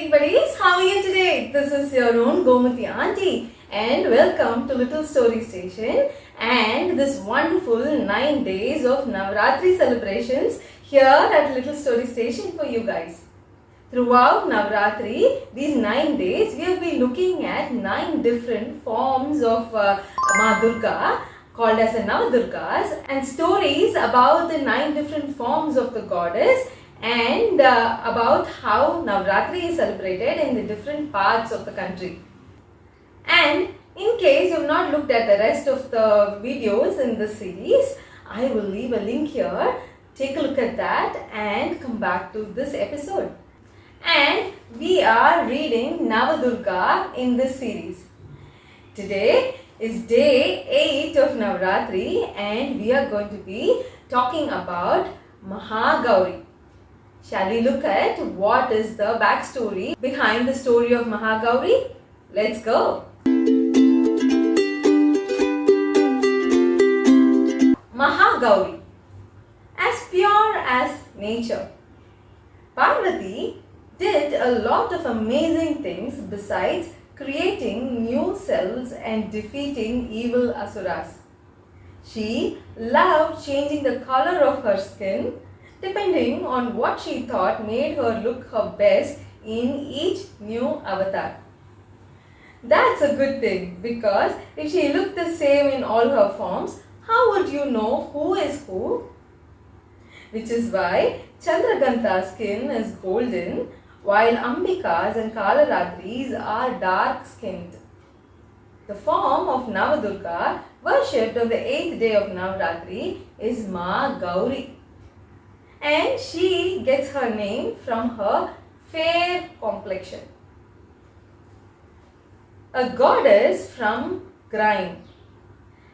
sweet buddies, how are you today? This is your own Gomati auntie and welcome to Little Story Station and this wonderful 9 days of Navaratri celebrations here at Little Story Station for you guys. Throughout Navaratri, these 9 days, we have been looking at 9 different forms of Maha Durga called as the Nava Durgas and stories about the 9 different forms of the goddess and about how Navaratri is celebrated in the different parts of the country. And in case you have not looked at the rest of the videos in this series, I will leave a link here. Take a look at that and come back to this episode. And we are reading Nava Durga in this series. Today is day 8 of Navaratri and we are going to be talking about Mahagauri. Shall we look at what is the backstory behind the story of Mahagauri? Let's go! Mahagauri, as pure as nature. Parvati did a lot of amazing things besides creating new selves and defeating evil asuras. She loved changing the color of her skin depending on what she thought made her look her best in each new avatar. That's a good thing because if she looked the same in all her forms, how would you know who is who? Which is why Chandraghanta's skin is golden while Ambika's and Kaalratri's are dark skinned. The form of Nava Durga worshipped on the 8th day of Navaratri is Mahagauri. And she gets her name from her fair complexion. A goddess from grime.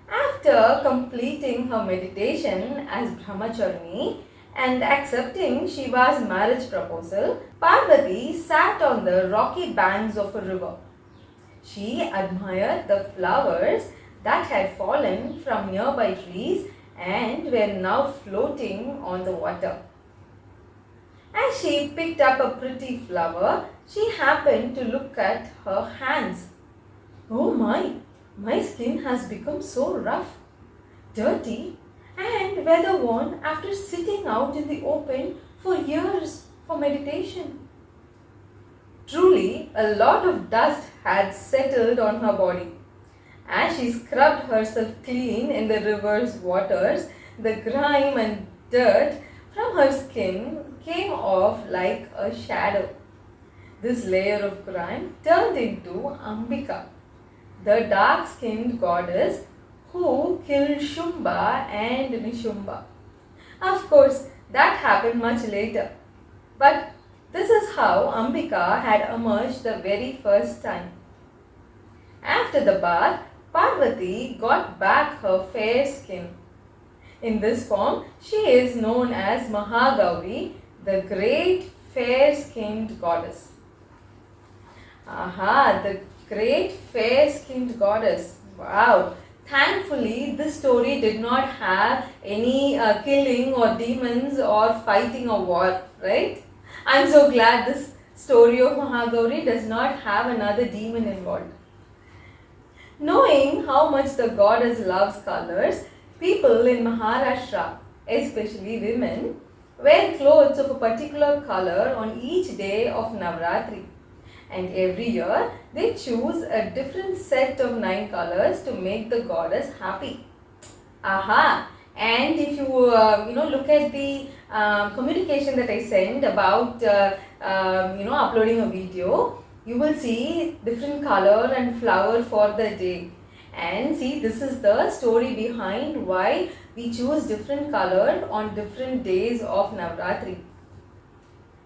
After completing her meditation as Brahmacharini and accepting Shiva's marriage proposal, Parvati sat on the rocky banks of a river. She admired the flowers that had fallen from nearby trees and were now floating on the water. As she picked up a pretty flower, she happened to look at her hands. Oh my skin has become so rough, dirty and weather-worn after sitting out in the open for years for meditation. Truly, a lot of dust had settled on her body. As she scrubbed herself clean in the river's waters, the grime and dirt from her skin came off like a shadow. This layer of grime turned into Ambika, the dark-skinned goddess who killed Shumba and Nishumba. Of course, that happened much later. But this is how Ambika had emerged the very first time. After the bath, Parvati got back her fair skin. In this form, she is known as Mahagauri, the great fair-skinned goddess. Aha, the great fair-skinned goddess. Wow! Thankfully, this story did not have any killing or demons or fighting or war, right? I'm so glad this story of Mahagauri does not have another demon involved. Knowing how much the goddess loves colors, people in Maharashtra, especially women, wear clothes of a particular color on each day of Navaratri. And every year, they choose a different set of 9 colors to make the goddess happy. Aha! And if you look at the communication that I sent about uploading a video, you will see different color and flower for the day. And see, this is the story behind why we choose different color on different days of Navaratri.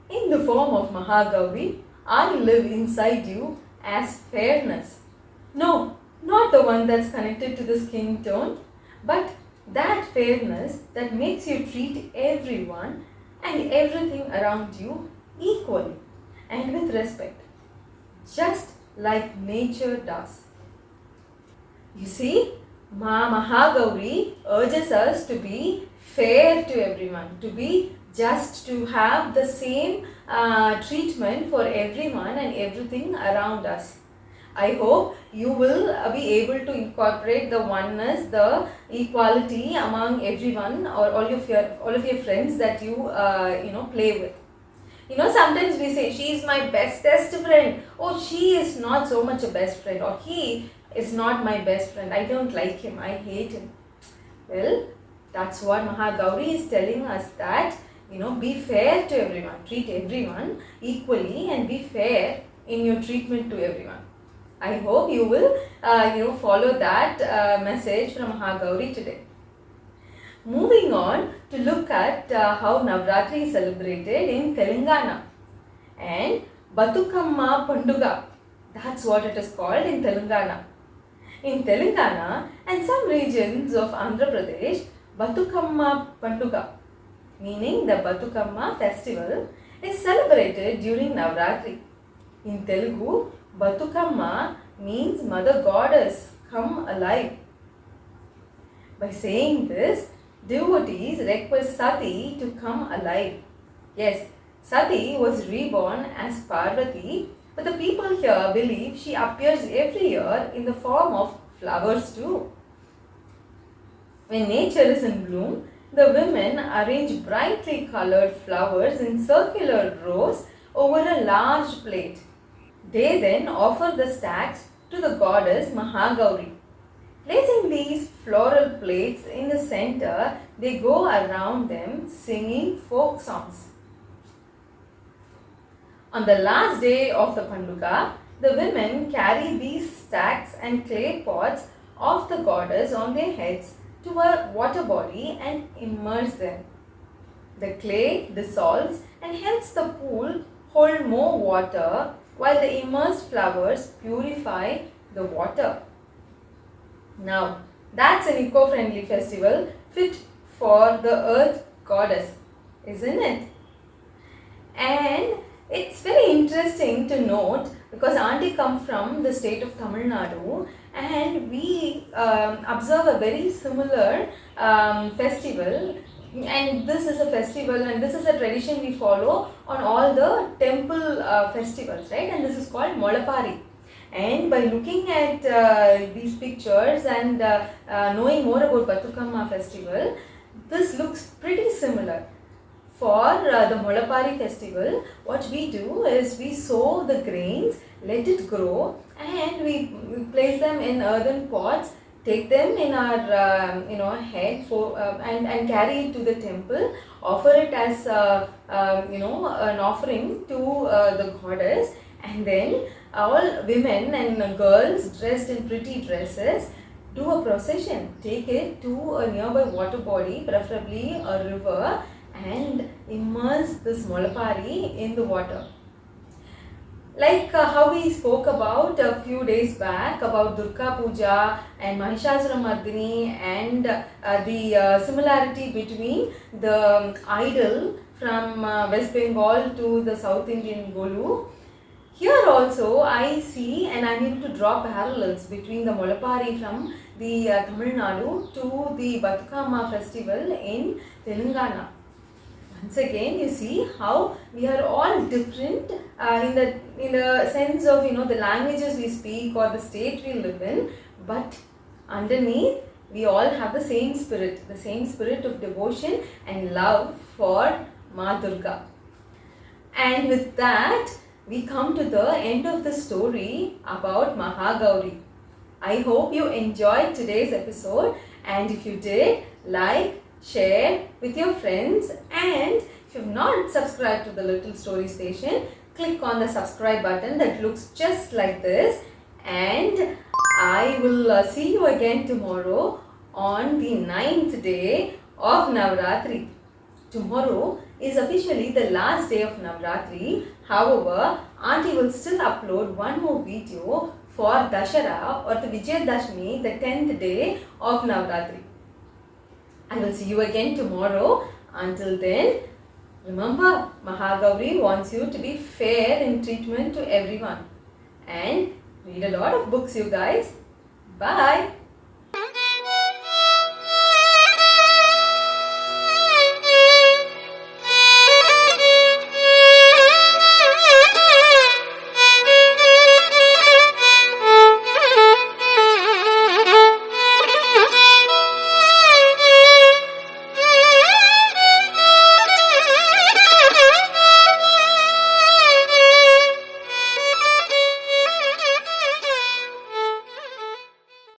In the form of Mahagauri, I live inside you as fairness. No, not the one that's connected to the skin tone, but that fairness that makes you treat everyone and everything around you equally and with respect, just like nature does. You see, Mahagauri urges us to be fair to everyone, to be just, to have the same treatment for everyone and everything around us. I hope you will be able to incorporate the oneness, the equality among everyone or all of your friends that you play with. Sometimes we say, she is my bestest friend. Oh, she is not so much a best friend. Or he is not my best friend. I don't like him. I hate him. Well, that's what Mahagauri is telling us, that, be fair to everyone. Treat everyone equally and be fair in your treatment to everyone. I hope you will, follow that message from Mahagauri today. Moving on to look at how Navaratri is celebrated in Telangana and Batukamma Panduga. That's what it is called in Telangana. In Telangana and some regions of Andhra Pradesh, Batukamma Panduga, meaning the Batukamma festival, is celebrated during Navaratri. In Telugu, Batukamma means Mother Goddess come alive. By saying this, devotees request Sati to come alive. Yes, Sati was reborn as Parvati, but the people here believe she appears every year in the form of flowers too. When nature is in bloom, the women arrange brightly colored flowers in circular rows over a large plate. They then offer the stacks to the goddess Mahagauri. Placing these floral plates in the center, they go around them singing folk songs. On the last day of the Panduga, the women carry these stacks and clay pots of the goddess on their heads to a water body and immerse them. The clay dissolves and helps the pool hold more water, while the immersed flowers purify the water. Now, that's an eco-friendly festival fit for the earth goddess, isn't it? And it's very interesting to note, because Auntie comes from the state of Tamil Nadu, and we observe a very similar festival. And this is a festival and this is a tradition we follow on all the temple festivals, right? And this is called Molapari. And by looking at these pictures and knowing more about Batukamma festival, this looks pretty similar. For the Molapari festival, what we do is we sow the grains, let it grow, and we place them in earthen pots, take them in our head and carry it to the temple, offer it as an offering to the goddess, and then all women and girls dressed in pretty dresses do a procession, take it to a nearby water body, preferably a river, and immerse this Molapari in the water. Like how we spoke about a few days back about Durga Puja and Mahishasuramardini and the similarity between the idol from West Bengal to the South Indian Golu. Here also I see and I am able to draw parallels between the Molapari from the Tamil Nadu to the Batukamma festival in Telangana. Once again, you see how we are all different in the sense of the languages we speak or the state we live in, but underneath we all have the same spirit of devotion and love for Ma Durga. And with that, we come to the end of the story about Mahagauri. I hope you enjoyed today's episode, and if you did, like, share with your friends, and if you have not subscribed to the Little Story Station, click on the subscribe button that looks just like this, and I will see you again tomorrow on the 9th day of Navaratri. Tomorrow is officially the last day of Navaratri. However, Auntie will still upload one more video for Dashara or the Vijayadashmi, the 10th day of Navaratri. I will see you again tomorrow. Until then, remember, Mahagauri wants you to be fair in treatment to everyone. And read a lot of books, you guys. Bye.